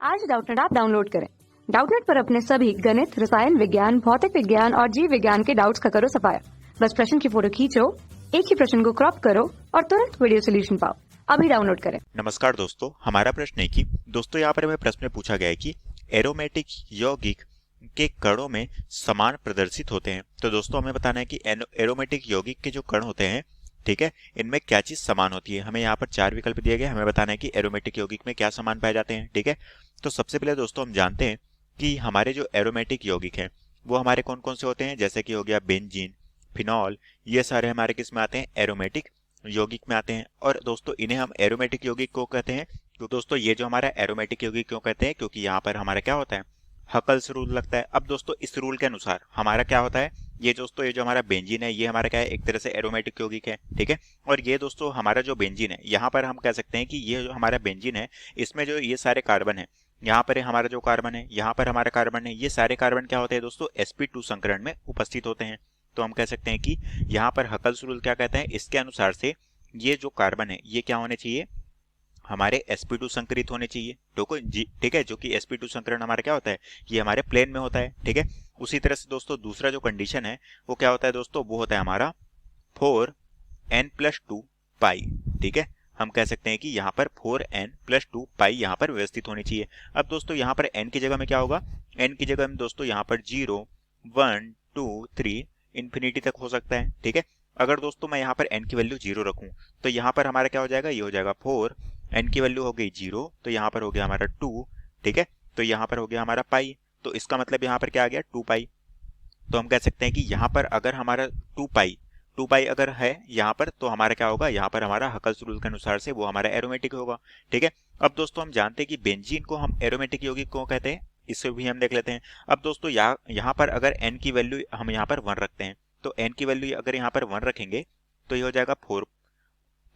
आज Doubtnut app download करें। Doubtnut पर अपने सभी गणित, रसायन विज्ञान, भौतिक विज्ञान और जीव विज्ञान के डाउट्स का करो सफाया। बस प्रश्न की फोटो खींचो, एक ही प्रश्न को क्रॉप करो और तुरंत वीडियो सोल्यूशन पाओ। अभी डाउनलोड करें। नमस्कार दोस्तों, हमारा प्रश्न है कि दोस्तों यहाँ पर हमें प्रश्न में पूछा गया है कि एरोमेटिक यौगिक के कणों में समान प्रदर्शित होते हैं। तो दोस्तों हमें बताना है कि एरोमेटिक यौगिक के जो कण होते हैं, ठीक है, इनमें क्या चीज समान होती है। हमें यहाँ पर 4 विकल्प दिए गए, हमें बताना है कि एरोमेटिक यौगिक में क्या समान पाए जाते हैं। ठीक है, तो सबसे पहले दोस्तों हम जानते हैं कि हमारे जो एरोमेटिक यौगिक हैं वो हमारे कौन कौन से होते हैं। जैसे कि हो गया बेंजीन, फिनॉल, ये सारे हमारे किस में आते हैं, एरोमेटिक यौगिक में आते हैं। और दोस्तों इन्हें हम एरोमेटिक यौगिक क्यों कहते हैं, तो दोस्तों ये जो हमारा एरोमेटिक यौगिक क्यों कहते हैं, क्योंकि यहाँ पर हमारा क्या होता है, हकल्स रूल लगता है। अब दोस्तों इस रूल के अनुसार हमारा क्या होता है, ये दोस्तों ये जो हमारा बेंजीन है ये हमारा क्या है, एक तरह से एरोमेटिक यौगिक है। ठीक है, और ये दोस्तों हमारा जो बेंजीन है, यहाँ पर हम कह सकते हैं कि ये जो हमारा बेंजीन है इसमें जो ये सारे कार्बन है, यहाँ पर हमारा जो कार्बन है, यहाँ पर हमारा कार्बन है, ये सारे कार्बन क्या होते हैं दोस्तों, sp2 संकरण में उपस्थित होते हैं। तो हम कह सकते हैं कि यहाँ पर हकल्स रूल क्या कहते हैं, इसके अनुसार से ये जो कार्बन है ये क्या होने चाहिए, हमारे sp2 संकरित होने चाहिए। ठीक है, जो कि sp2 संकरण हमारा क्या होता है, ये हमारे प्लेन में होता है। ठीक है, उसी तरह से दोस्तों दूसरा जो कंडीशन है वो क्या होता है दोस्तों, वो होता है हमारा 4n+2 पाई। ठीक है, हम कह सकते हैं कि यहाँ पर 4n+2 पाई यहाँ पर व्यवस्थित होनी चाहिए। अब दोस्तों यहाँ पर n की जगह में क्या होगा, n की जगह में दोस्तों यहाँ पर 0, 1, 2, 3 इंफिनिटी तक हो सकता है। ठीक है, अगर दोस्तों मैं यहाँ पर n की वैल्यू 0 रखूं तो यहाँ पर हमारा क्या हो जाएगा, ये हो जाएगा 4, n की वैल्यू हो गई 0, तो यहाँ पर हो गया हमारा 2। ठीक है, तो यहाँ पर हो गया हमारा पाई, तो इसका मतलब यहाँ पर क्या आ गया, 2 पाई। तो हम कह सकते हैं कि यहाँ पर अगर हमारा 2 पाई अगर है यहाँ पर, तो हमारा क्या होगा, यहाँ पर हमारा हकल्स रूल के अनुसार से वो हमारा एरोमेटिक होगा। ठीक है, अब दोस्तों हम जानते हैं कि बेंजीन को हम एरोमेटिक यौगिक क्यों कहते हैं, इससे भी हम देख लेते हैं। अब दोस्तों यहाँ पर अगर n की वैल्यू हम यहाँ पर 1 रखते हैं, तो n की वैल्यू अगर यहाँ पर 1 रखेंगे तो ये हो जाएगा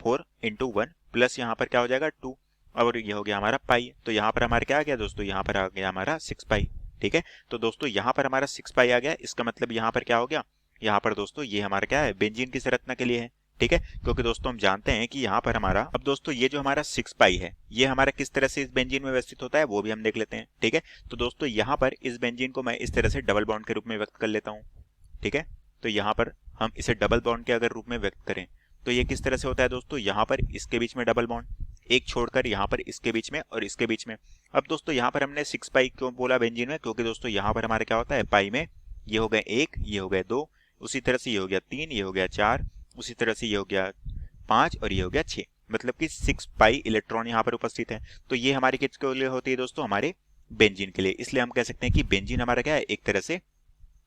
4 इंटू 1 प्लस यहाँ पर क्या हो जाएगा 2, और ये हो गया हमारा पाई। तो यहाँ पर हमारा क्या आ गया दोस्तों, यहाँ पर आ गया हमारा 6 पाई। ठीक है, तो दोस्तों यहाँ पर हमारा 6 पाई आ गया, इसका मतलब यहाँ पर क्या हो गया, यहाँ पर दोस्तों ये हमारा क्या है, बेंजीन की संरचना के लिए है। ठीक है, क्योंकि दोस्तों हम जानते हैं कि यहाँ पर हमारा, अब दोस्तों ये जो हमारा 6 पाई है ये हमारा किस तरह से इस बेंजीन में व्यवस्थित होता है वो भी हम देख लेते हैं। ठीक है, तो दोस्तों यहाँ पर इस बेंजीन को मैं इस तरह से डबल बॉन्ड के रूप में व्यक्त कर लेता हूँ। ठीक है, तो यहाँ पर हम इसे डबल बॉन्ड के अगर रूप में व्यक्त करें तो ये किस तरह से होता है दोस्तों, यहाँ पर इसके बीच में डबल बॉन्ड, एक छोड़कर यहाँ पर इसके बीच में और इसके बीच में। अब दोस्तों यहाँ पर हमने 6 पाई क्यों बोला बेंजीन में, क्योंकि दोस्तों यहाँ पर हमारा क्या होता है, पाई में ये हो गए 1, ये हो गए 2, उसी तरह से ये हो गया 3, ये हो गया 4, उसी तरह से ये हो गया 5 और ये हो गया 6, मतलब कि 6 पाई इलेक्ट्रॉन यहाँ पर उपस्थित है। तो ये हमारी किसके लिए होती है दोस्तों, हमारे बेंजीन के लिए। इसलिए हम कह सकते हैं कि बेंजीन हमारा क्या है, एक तरह से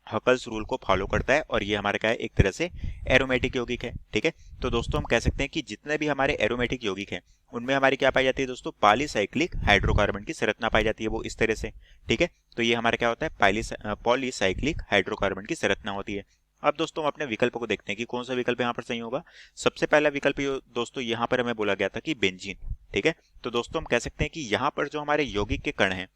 हकल्स रूल को फॉलो करता है और ये हमारा क्या है, एक तरह से एरोमेटिक यौगिक है। ठीक है, तो दोस्तों हम कह सकते हैं कि जितने भी हमारे एरोमेटिक यौगिक हैं उनमें हमारी क्या पाई जाती है दोस्तों, पॉलीसाइक्लिक हाइड्रोकार्बन की संरचना पाई जाती है, वो इस तरह से। ठीक है, तो ये हमारा क्या होता है, पॉलीसाइक्लिक हाइड्रोकार्बन की संरचना होती है। अब दोस्तों हम अपने विकल्प को देखते हैं कि कौन सा विकल्प यहाँ पर सही होगा। सबसे पहला विकल्प दोस्तों यहाँ पर हमें बोला गया था कि बेंजीन। ठीक है, तो दोस्तों हम कह सकते हैं कि यहाँ पर जो हमारे यौगिक के कण हैं,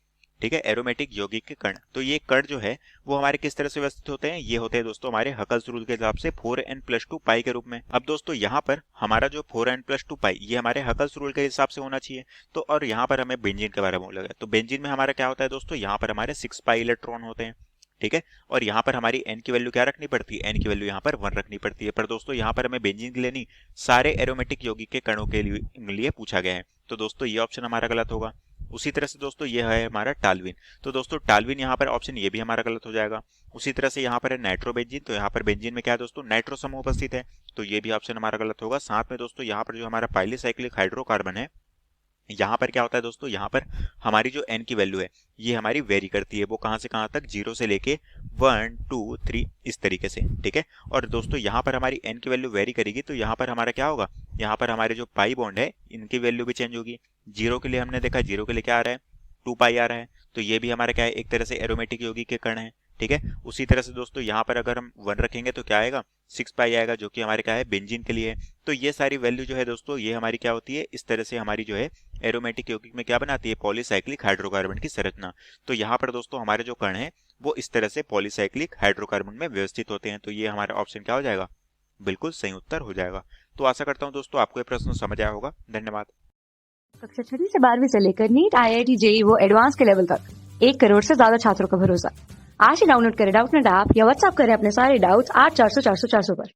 ठीक है, एरोमेटिक यौगिक के कण, तो ये कण जो है वो हमारे किस तरह से व्यवस्थित होते हैं, ये होते हैं दोस्तों हमारे हकल्स रूल के हिसाब से 4n+2 पाई के रूप में। अब दोस्तों यहाँ पर हमारा जो 4n+2 पाई ये हमारे हकल्स रूल के हिसाब से होना चाहिए। तो और यहाँ पर हमें बेंजीन के बारे में बोला गया, तो बेंजीन में हमारा क्या होता है दोस्तों, यहाँ पर हमारे 6 पाई इलेक्ट्रॉन होते हैं। ठीक है, और यहाँ पर हमारी n की वैल्यू क्या रखनी पड़ती है, n की वैल्यू यहाँ पर 1 रखनी पड़ती है। पर दोस्तों यहाँ पर हमें बेंजीन के लिए नहीं, सारे एरोमेटिक यौगिक के कणों के लिए पूछा गया है, तो दोस्तों ये ऑप्शन हमारा गलत होगा। उसी तरह से दोस्तों ये है हमारा टालविन, तो दोस्तों टालविन यहाँ पर ऑप्शन ये भी हमारा गलत हो जाएगा। उसी तरह से यहाँ पर है नाइट्रोबेंजीन, तो यहाँ पर बेंजीन में क्या है दोस्तों, नाइट्रो समूह उपस्थित है, तो ये भी ऑप्शन हमारा गलत होगा। साथ में दोस्तों यहाँ पर जो हमारा पॉलीसाइक्लिक हाइड्रोकार्बन है, यहाँ पर क्या होता है दोस्तों, यहाँ पर हमारी जो n की वैल्यू है ये हमारी वेरी करती है, वो कहाँ से कहाँ तक, 0 से लेके 1, 2, 3 इस तरीके से। ठीक है, और दोस्तों यहाँ पर हमारी n की वैल्यू वेरी करेगी तो यहाँ पर हमारा क्या होगा, यहाँ पर हमारे जो पाई बॉन्ड है इनकी वैल्यू भी चेंज होगी। 0 के लिए हमने देखा, 0 के लिए क्या आ रहा है, 2 पाई आ रहा है, तो ये भी हमारा क्या है, एक तरह से एरोमेटिक यौगिक के कण है। ठीक है, उसी तरह से दोस्तों यहाँ पर अगर हम 1 रखेंगे तो क्या आएगा, 6 पाई आएगा, जो कि हमारे क्या है, बेंजीन के लिए है। तो ये सारी वैल्यू जो है दोस्तों ये हमारी क्या होती है, इस तरह से हमारी जो है एरोमेटिक यौगिक में क्या बनाती है, पॉलीसाइक्लिक हाइड्रोकार्बन की संरचना। तो यहाँ पर दोस्तों हमारे जो कण है वो इस तरह से पॉलीसाइक्लिक हाइड्रोकार्बन में व्यवस्थित होते हैं। तो ये हमारा ऑप्शन क्या हो जाएगा, बिल्कुल सही उत्तर हो जाएगा। तो आशा करता हूँ दोस्तों आपको ये प्रश्न समझ आया होगा। धन्यवाद। कक्षा 6 से 12वीं से लेकर नीट, IIT, JEE वो एडवांस के लेवल तक 1 करोड़ से ज्यादा छात्रों का भरोसा। आज ही डाउनलोड करें डाउटनेट ऐप या व्हाट्सएप करें अपने सारे डाउट्स 8400 400 400 पर।